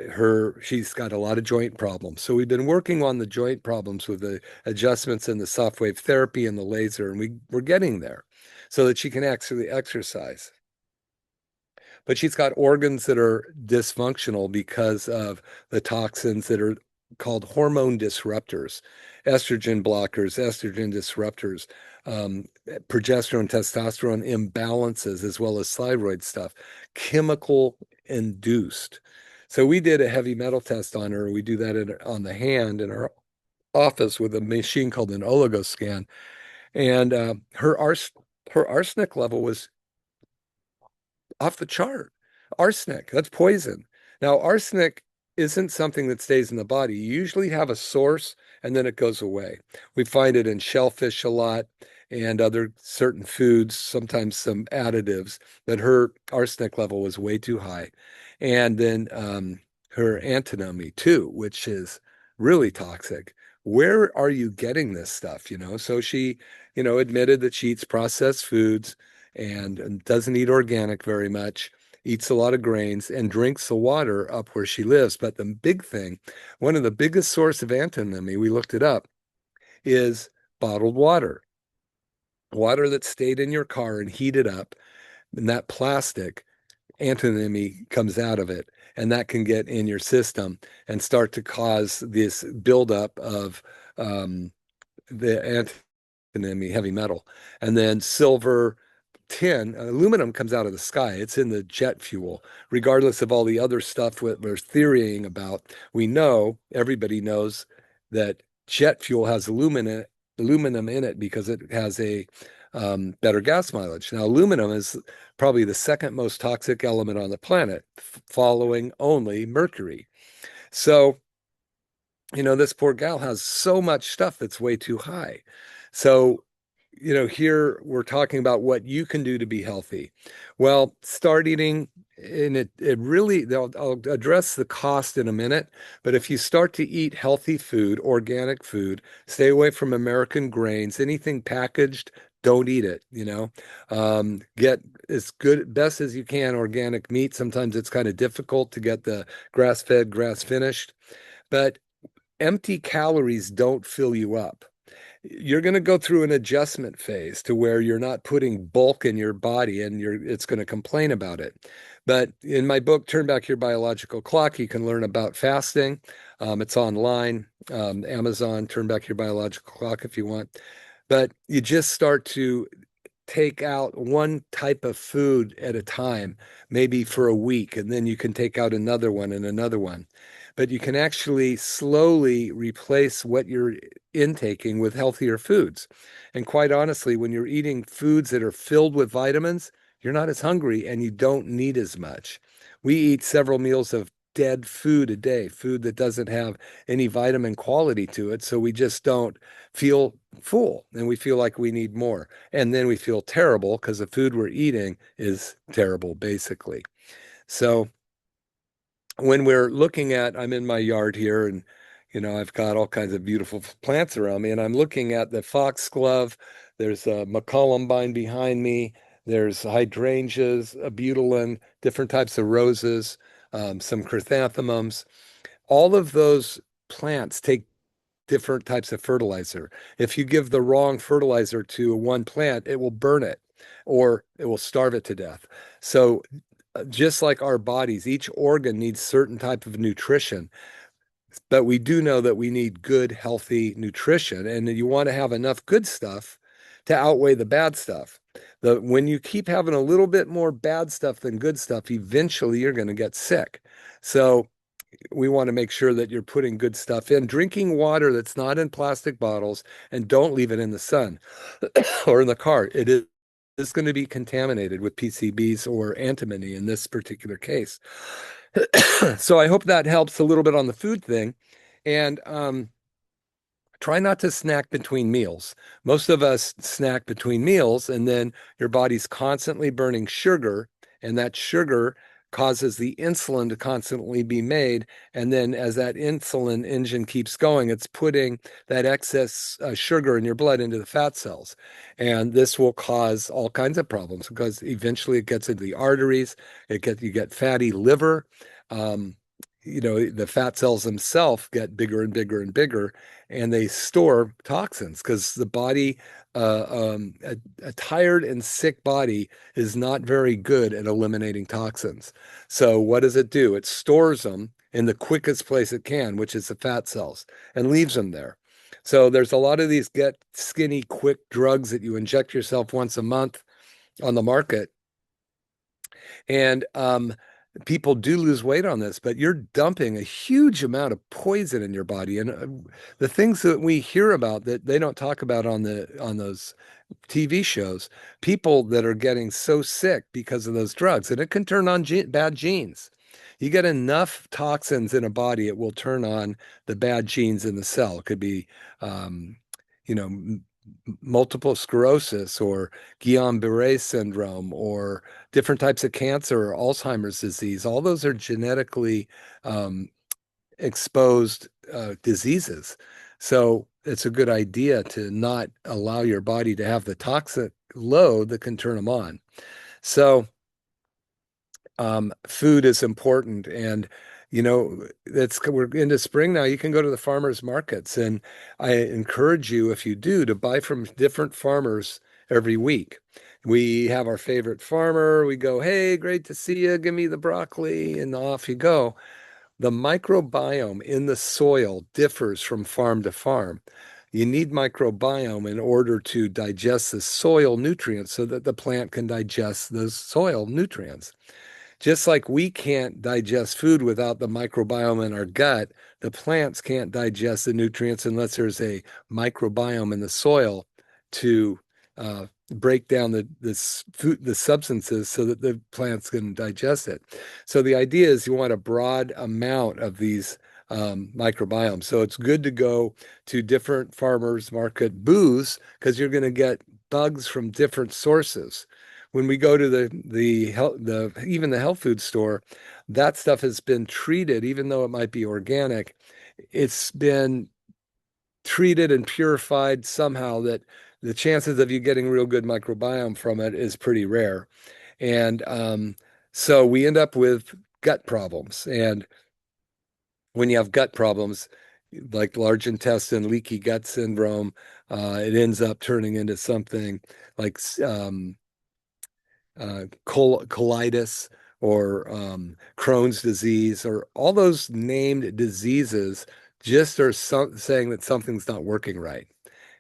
she's got a lot of joint problems. So we've been working on the joint problems with the adjustments and the soft wave therapy and the laser, and we're getting there so that she can actually exercise. But she's got organs that are dysfunctional because of the toxins that are called hormone disruptors, estrogen blockers, estrogen disruptors, progesterone, testosterone imbalances, as well as thyroid stuff, chemical induced. So we did a heavy metal test on her. We do that on the hand in our office with a machine called an oligoscan, and her arsenic level was off the chart. Arsenic, that's poison. Now, arsenic isn't something that stays in the body. You usually have a source and then it goes away. We find it in shellfish a lot and other certain foods, sometimes some additives, but her arsenic level was way too high. And then her antinomy too, which is really toxic. Where are you getting this stuff? So she, admitted that she eats processed foods and doesn't eat organic very much, eats a lot of grains, and drinks the water up where she lives. But the big thing, one of the biggest source of antinomy, we looked it up, is bottled water. Water that stayed in your car and heated up, and that plastic antinomy comes out of it, and that can get in your system and start to cause this buildup of the antinomy, heavy metal, and then silver, tin, aluminum comes out of the sky. It's in the jet fuel, regardless of all the other stuff we're theorying about. We know, everybody knows that jet fuel has aluminum in it because it has a better gas mileage. Now, aluminum is probably the second most toxic element on the planet, following only mercury. So, this poor gal has so much stuff that's way too high. So, here we're talking about what you can do to be healthy. Well, start eating, and it really, I'll address the cost in a minute, but if you start to eat healthy food, organic food, stay away from American grains, anything packaged, don't eat it. Get as good, best as you can organic meat. Sometimes it's kind of difficult to get the grass-fed, grass-finished, but empty calories don't fill you up. You're going to go through an adjustment phase to where you're not putting bulk in your body and it's going to complain about it. But in my book, Turn Back Your Biological Clock, you can learn about fasting. It's online, Amazon, Turn Back Your Biological Clock if you want. But you just start to take out one type of food at a time, maybe for a week, and then you can take out another one and another one. But you can actually slowly replace what you're intaking with healthier foods. And quite honestly, when you're eating foods that are filled with vitamins, you're not as hungry and you don't need as much. We eat several meals of dead food a day, food that doesn't have any vitamin quality to it. So we just don't feel full and we feel like we need more. And then we feel terrible because the food we're eating is terrible, basically. So when we're looking at, I'm in my yard here and I've got all kinds of beautiful plants around me and I'm looking at the foxglove. There's a McCollum behind me. There's hydrangeas, a butylin, different types of roses, some chrysanthemums. All of those plants take different types of fertilizer. If you give the wrong fertilizer to one plant, it will burn it or it will starve it to death. So just like our bodies, each organ needs certain type of nutrition, but we do know that we need good, healthy nutrition, and you want to have enough good stuff to outweigh the bad stuff. When you keep having a little bit more bad stuff than good stuff, eventually you're going to get sick. So we want to make sure that you're putting good stuff in, drinking water that's not in plastic bottles, and don't leave it in the sun or in the car. It is going to be contaminated with PCBs or antimony in this particular case. So I hope that helps a little bit on the food thing. And try not to snack between meals. Most of us snack between meals, and then your body's constantly burning sugar, and that sugar causes the insulin to constantly be made. And then, as that insulin engine keeps going, it's putting that excess sugar in your blood into the fat cells. And this will cause all kinds of problems because eventually it gets into the arteries, you get fatty liver. Um, the fat cells themselves get bigger and bigger and bigger, and they store toxins because the body, a tired and sick body is not very good at eliminating toxins. So what does it do? It stores them in the quickest place it can, which is the fat cells, and leaves them there. So there's a lot of these get skinny quick drugs that you inject yourself once a month on the market. And people do lose weight on this, but you're dumping a huge amount of poison in your body. And the things that we hear about that they don't talk about on those TV shows, people that are getting so sick because of those drugs, and it can turn on bad genes. You get enough toxins in a body, it will turn on the bad genes in the cell. It could be, um, you know, multiple sclerosis or Guillain-Barré syndrome or different types of cancer or Alzheimer's disease. All those are genetically um, exposed diseases. So it's a good idea to not allow your body to have the toxic load that can turn them on. So food is important. And, we're into spring now. You can go to the farmers markets. And I encourage you, if you do, to buy from different farmers every week. We have our favorite farmer. We go, hey, great to see you. Give me the broccoli. And off you go. The microbiome in the soil differs from farm to farm. You need microbiome in order to digest the soil nutrients so that the plant can digest those soil nutrients. Just like we can't digest food without the microbiome in our gut, the plants can't digest the nutrients unless there's a microbiome in the soil to break down the substances so that the plants can digest it. So the idea is you want a broad amount of these microbiomes. So it's good to go to different farmers market booths because you're going to get bugs from different sources. When we go to the even the health food store, that stuff has been treated, even though it might be organic, it's been treated and purified somehow that the chances of you getting real good microbiome from it is pretty rare. And so we end up with gut problems. And when you have gut problems, like large intestine, leaky gut syndrome, it ends up turning into something like colitis or Crohn's disease or all those named diseases just are saying that something's not working right.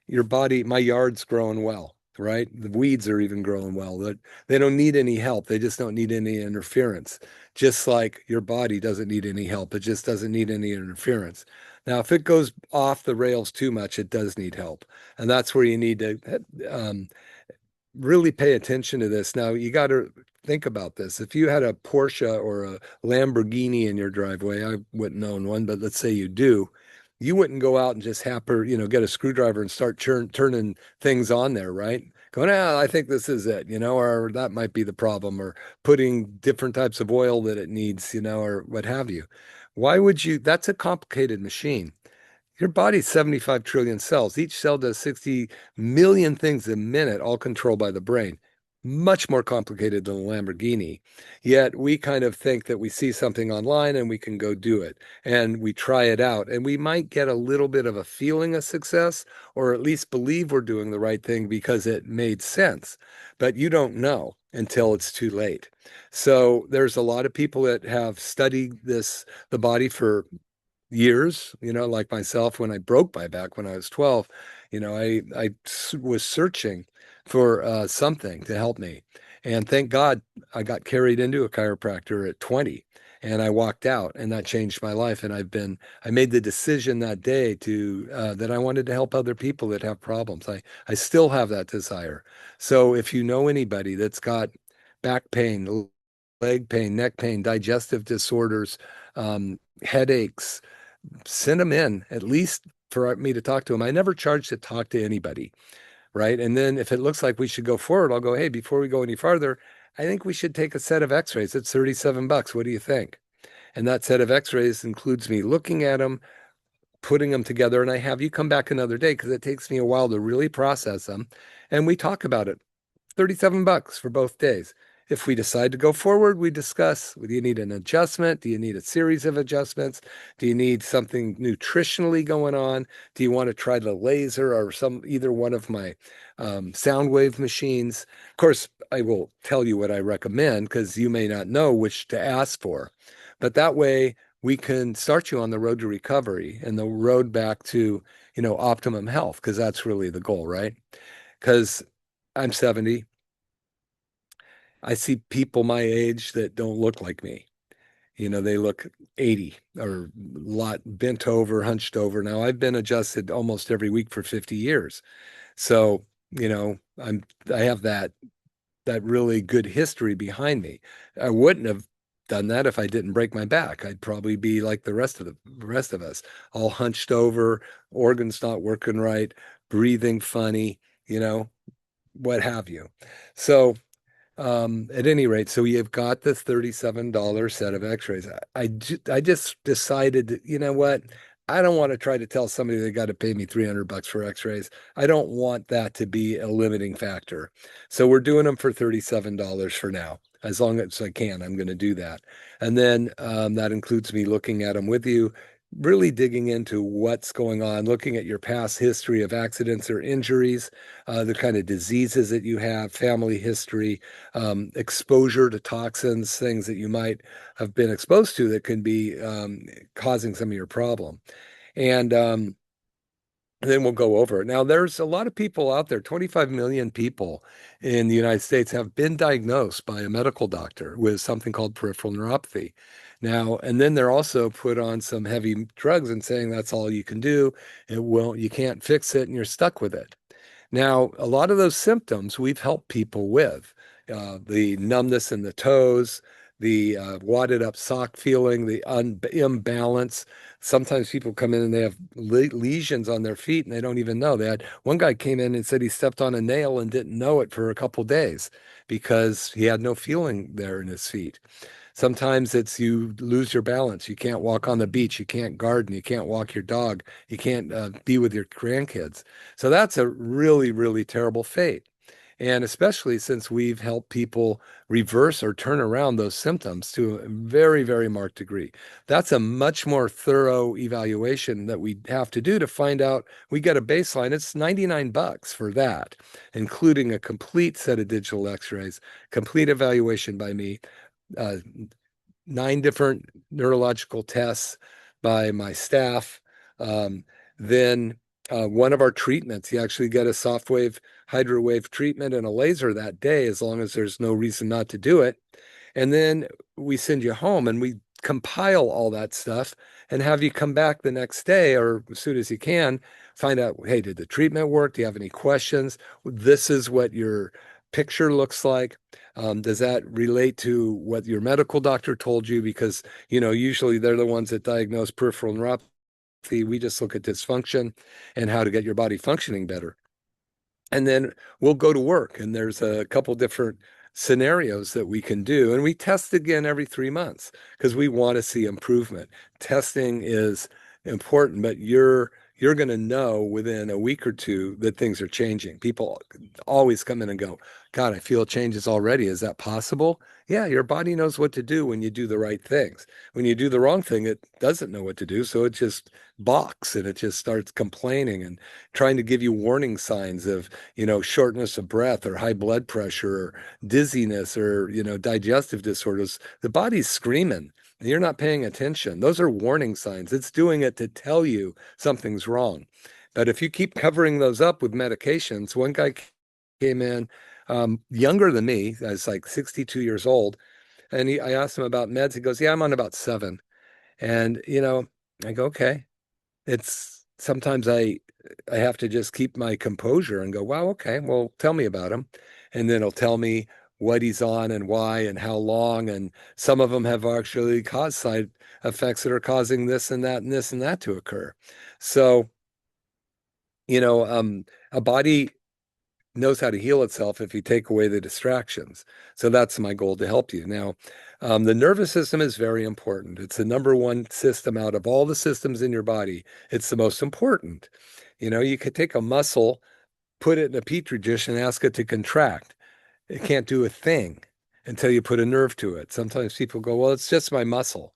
Your body, my yard's growing well, right? The weeds are even growing well. That they don't need any help. They just don't need any interference. Just like your body doesn't need any help. It just doesn't need any interference. Now, if it goes off the rails too much, it does need help. And that's where you need to really pay attention to this. Now, you got to think about this. If you had a Porsche or a Lamborghini in your driveway, I wouldn't own one, but let's say you do, you wouldn't go out and just get a screwdriver and start turning things on there, right? Going, I think this is it, or that might be the problem, or putting different types of oil that it needs, or what have you. Why would you? That's a complicated machine. Your body's 75 trillion cells. Each cell does 60 million things a minute, all controlled by the brain. Much more complicated than a Lamborghini. Yet we kind of think that we see something online and we can go do it. And we try it out. And we might get a little bit of a feeling of success, or at least believe we're doing the right thing because it made sense. But you don't know until it's too late. So there's a lot of people that have studied the body for years, like myself, when I broke my back when I was 12, was searching for something to help me. And thank God I got carried into a chiropractor at 20. And I walked out, and that changed my life. And I made the decision that day that I wanted to help other people that have problems. I still have that desire. So if you know anybody that's got back pain, leg pain, neck pain, digestive disorders, headaches, send them in at least for me to talk to them. I never charge to talk to anybody, right? And then if it looks like we should go forward, I'll go, hey, before we go any farther, I think we should take a set of x-rays. It's 37 bucks. What do you think? And that set of x-rays includes me looking at them, putting them together, and I have you come back another day because it takes me a while to really process them. And we talk about it. 37 bucks for both days. If we decide to go forward, we discuss, do you need an adjustment? Do you need a series of adjustments? Do you need something nutritionally going on? Do you want to try the laser or either one of my sound wave machines? Of course, I will tell you what I recommend because you may not know which to ask for. But that way we can start you on the road to recovery and the road back to, optimum health, because that's really the goal, right? Because I'm 70. I see people my age that don't look like me. They look 80 or a lot bent over, hunched over. Now, I've been adjusted almost every week for 50 years. So, I have that really good history behind me. I wouldn't have done that if I didn't break my back. I'd probably be like the rest of us, all hunched over, organs not working right, breathing funny, you know, what have you. So, at any rate, so you've got the $37 set of x-rays. I just decided that, you know what? I don't want to try to tell somebody they got to pay me 300 bucks for x-rays. I don't want that to be a limiting factor. So we're doing them for $37 for now. As long as I can, I'm going to do that. And then that includes me looking at them with you, really digging into what's going on, looking at your past history of accidents or injuries, the kind of diseases that you have, family history, exposure to toxins, things that you might have been exposed to that can be causing some of your problem. And then we'll go over it. Now, there's a lot of people out there, 25 million people in the United States have been diagnosed by a medical doctor with something called peripheral neuropathy. Now, and then they're also put on some heavy drugs and saying that's all you can do. You can't fix it and you're stuck with it. Now, a lot of those symptoms we've helped people with the numbness in the toes, the wadded up sock feeling, the imbalance. Sometimes people come in and they have lesions on their feet and they don't even know. They had one guy came in and said he stepped on a nail and didn't know it for a couple days because he had no feeling there in his feet. Sometimes it's you lose your balance. You can't walk on the beach. You can't garden. You can't walk your dog. You can't be with your grandkids. So that's a really, really terrible fate. And especially since we've helped people reverse or turn around those symptoms to a very, very marked degree. That's a much more thorough evaluation that we have to do to find out. We get a baseline. It's 99 bucks for that, including a complete set of digital x-rays, complete evaluation by me, uh, 9 different neurological tests by my staff. Then one of our treatments, you actually get a soft wave, hydro wave treatment and a laser that day, as long as there's no reason not to do it. And then we send you home and we compile all that stuff and have you come back the next day or as soon as you can, find out, hey, did the treatment work? Do you have any questions? This is what your picture looks like. Does that relate to what your medical doctor told you? Because, usually they're the ones that diagnose peripheral neuropathy. We just look at dysfunction and how to get your body functioning better. And then we'll go to work. And there's a couple different scenarios that we can do. And we test again every 3 months because we want to see improvement. Testing is important, but you're going to know within a week or two that things are changing. People always come in and go, God, I feel changes already. Is that possible? Yeah, your body knows what to do when you do the right things. When you do the wrong thing, it doesn't know what to do. So it just balks and it just starts complaining and trying to give you warning signs of, shortness of breath or high blood pressure or dizziness or, digestive disorders. The body's screaming and you're not paying attention. Those are warning signs. It's doing it to tell you something's wrong. But if you keep covering those up with medications, one guy came in younger than me, I was like 62 years old, And I asked him about meds. He goes, yeah, I'm on about seven. And, I go, okay. It's sometimes I have to just keep my composure and go, wow, okay, well, tell me about him. And then he'll tell me what he's on and why and how long. And some of them have actually caused side effects that are causing this and that and this and that to occur. So, a body knows how to heal itself if you take away the distractions. So that's my goal, to help you. Now, the nervous system is very important. It's the number one system out of all the systems in your body. It's the most important. You could take a muscle, put it in a petri dish, and ask it to contract. It can't do a thing until you put a nerve to it. Sometimes people go, well, it's just my muscle.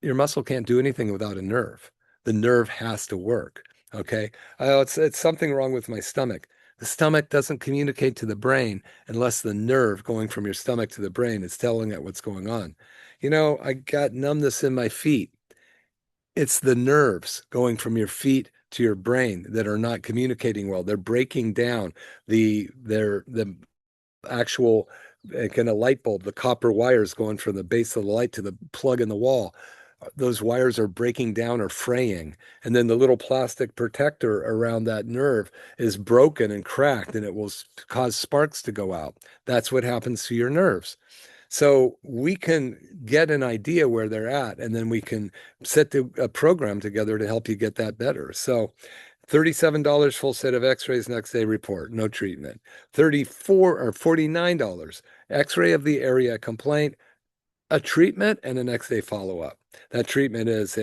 Your muscle can't do anything without a nerve. The nerve has to work. Okay. It's something wrong with my stomach. The stomach doesn't communicate to the brain unless the nerve going from your stomach to the brain is telling it what's going on. I got numbness in my feet. It's the nerves going from your feet to your brain that are not communicating well. They're breaking down the actual, like in a light bulb, the copper wires going from the base of the light to the plug in the wall. Those wires are breaking down or fraying. And then the little plastic protector around that nerve is broken and cracked, and it will cause sparks to go out. That's what happens to your nerves. So we can get an idea where they're at, and then we can set a program together to help you get that better. So $37 full set of x-rays, next day report, no treatment. 34 or $49 x-ray of the area complaint, a treatment, and a next day follow-up. That treatment is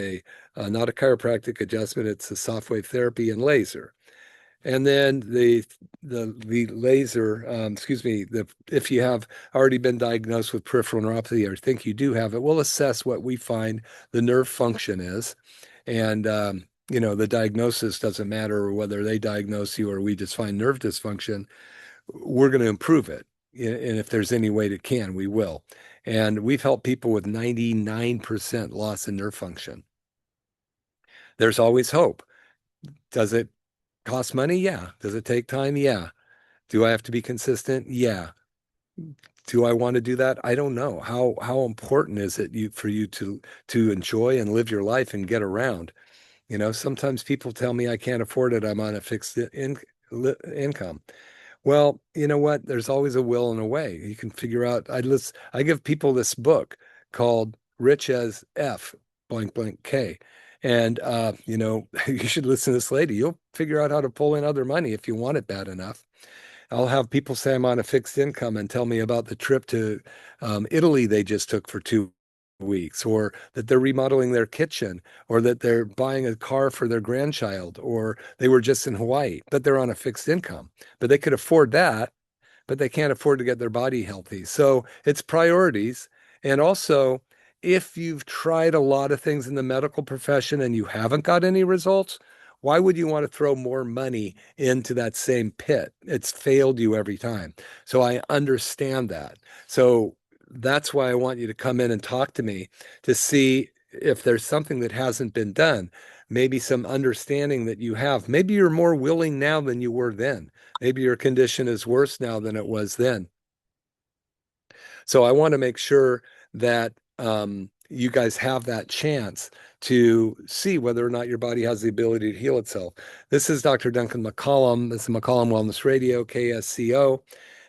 not a chiropractic adjustment, it's a soft wave therapy and laser. And then the laser, if you have already been diagnosed with peripheral neuropathy or think you do have it, we'll assess what we find the nerve function is. And the diagnosis doesn't matter whether they diagnose you or we just find nerve dysfunction. We're going to improve it. And if there's any way it can, we will. And we've helped people with 99% loss in nerve function. There's always hope. Does it cost money? Yeah. Does it take time? Yeah. Do I have to be consistent? Yeah. Do I want to do that? I don't know. How important is it for you to enjoy and live your life and get around? Sometimes people tell me I can't afford it. I'm on a fixed income. Well, you know what? There's always a will and a way. You can figure out. I give people this book called Rich as F blank blank K. And you should listen to this lady. You'll figure out how to pull in other money if you want it bad enough. I'll have people say I'm on a fixed income and tell me about the trip to Italy they just took for 2 weeks, or that they're remodeling their kitchen, or that they're buying a car for their grandchild, or they were just in Hawaii, but they're on a fixed income. But they could afford that, but they can't afford to get their body healthy. So it's priorities. And also, if you've tried a lot of things in the medical profession and you haven't got any results, why would you want to throw more money into that same pit? It's failed you every time. So I understand that. So that's why I want you to come in and talk to me to see if there's something that hasn't been done, maybe some understanding that you have. Maybe you're more willing now than you were then. Maybe your condition is worse now than it was then. So I want to make sure that you guys have that chance to see whether or not your body has the ability to heal itself. This is Dr. Duncan McCollum. This is McCollum Wellness Radio, KSCO,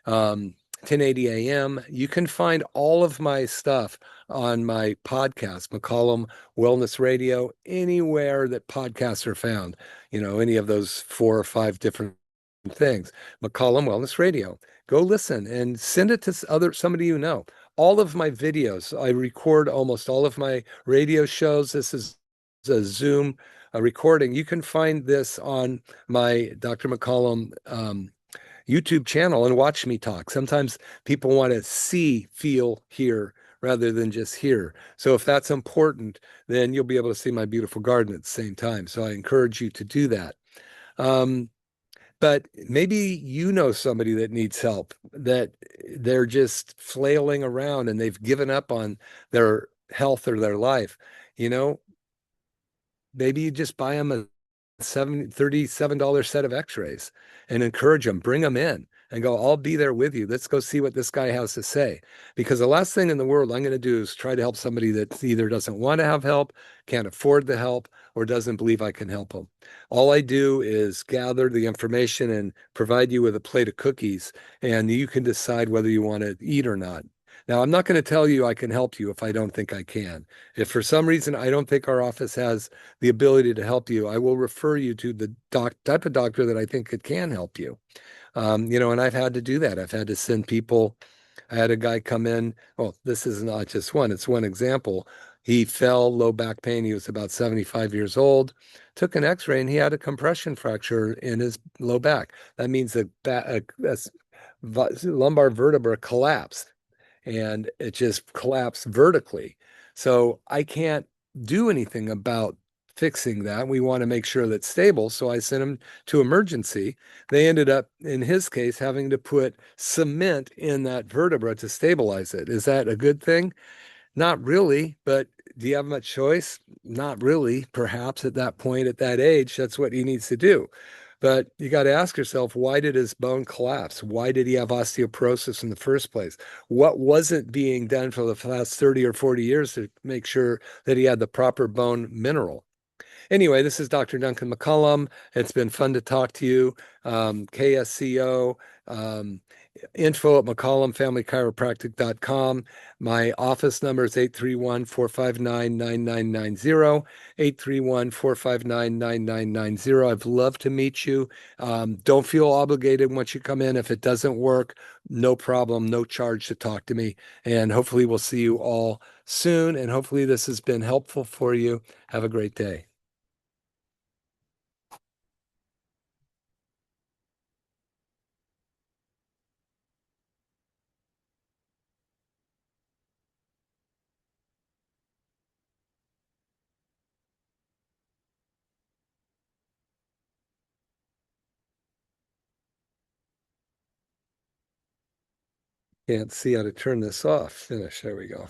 1080 AM. You can find all of my stuff on my podcast, McCollum Wellness Radio, anywhere that podcasts are found, any of those 4 or 5 different things. McCollum Wellness Radio. Go listen and send it to somebody you know. All of my videos, I record almost all of my radio shows. This is a Zoom recording. You can find this on my Dr. McCollum YouTube channel and watch me talk. Sometimes people want to see, feel, hear rather than just hear. So if that's important, then you'll be able to see my beautiful garden at the same time. So I encourage you to do that. But maybe you know somebody that needs help, that they're just flailing around and they've given up on their health or their life. You know, maybe you just buy them a $37 set of x-rays and encourage them, bring them in and go, I'll be there with you. Let's go see what this guy has to say. Because the last thing in the world I'm going to do is try to help somebody that either doesn't want to have help, can't afford the help, or doesn't believe I can help them. All I do is gather the information and provide you with a plate of cookies, and you can decide whether you want to eat or not. Now, I'm not going to tell you I can help you if I don't think I can. If for some reason I don't think our office has the ability to help you, I will refer you to the type of doctor that I think it can help you. And I've had to do that. I've had to send people. I had a guy come in. Well, this is not just one, it's one example. He fell, low back pain. He was about 75 years old. Took an x-ray and he had a compression fracture in his low back. That means lumbar vertebra collapsed and it just collapsed vertically. So I can't do anything about fixing that. We want to make sure that's stable. So I sent him to emergency. They ended up, in his case, having to put cement in that vertebra to stabilize it. Is that a good thing? Not really, but do you have much choice? Not really. Perhaps at that point, at that age, that's what he needs to do. But you got to ask yourself, why did his bone collapse? Why did he have osteoporosis in the first place? What wasn't being done for the last 30 or 40 years to make sure that he had the proper bone mineral? Anyway, this is Dr. Duncan McCollum. It's been fun to talk to you. KSCO, um, info at McCollumFamilyChiropractic.com. My office number is 831-459-9990, 831-459-9990. I'd love to meet you. Don't feel obligated once you come in. If it doesn't work, no problem, no charge to talk to me. And hopefully we'll see you all soon. And hopefully this has been helpful for you. Have a great day. Can't see how to turn this off. Finish. There we go.